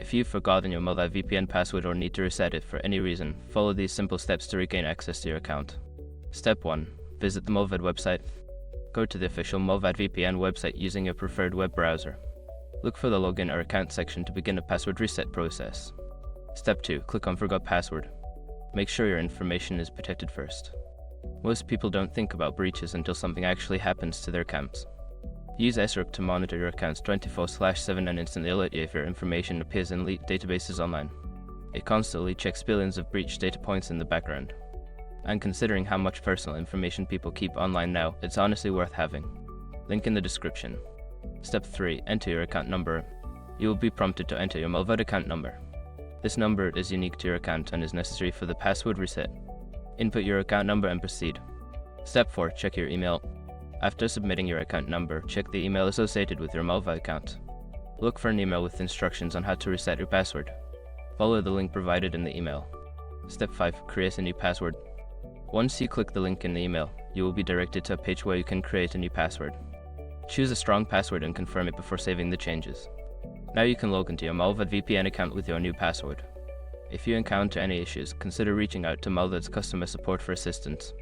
If you've forgotten your Mullvad VPN password or need to reset it for any reason, follow these simple steps to regain access to your account. Step 1. Visit the Mullvad website. Go to the official Mullvad VPN website using your preferred web browser. Look for the login or account section to begin a password reset process. Step 2. Click on Forgot Password. Make sure your information is protected first. Most people don't think about breaches until something actually happens to their accounts. Use SROP to monitor your accounts 24/7 and instantly alert you if your information appears in leaked databases online. It constantly checks billions of breached data points in the background. And considering how much personal information people keep online now, it's honestly worth having. Link in the description. Step 3. Enter your account number. You will be prompted to enter your Mullvad account number. This number is unique to your account and is necessary for the password reset. Input your account number and proceed. Step 4. Check your email. After submitting your account number, check the email associated with your Mullvad account. Look for an email with instructions on how to reset your password. Follow the link provided in the email. Step 5. Create a new password. Once you click the link in the email, you will be directed to a page where you can create a new password. Choose a strong password and confirm it before saving the changes. Now you can log into your Mullvad VPN account with your new password. If you encounter any issues, consider reaching out to Mullvad's customer support for assistance.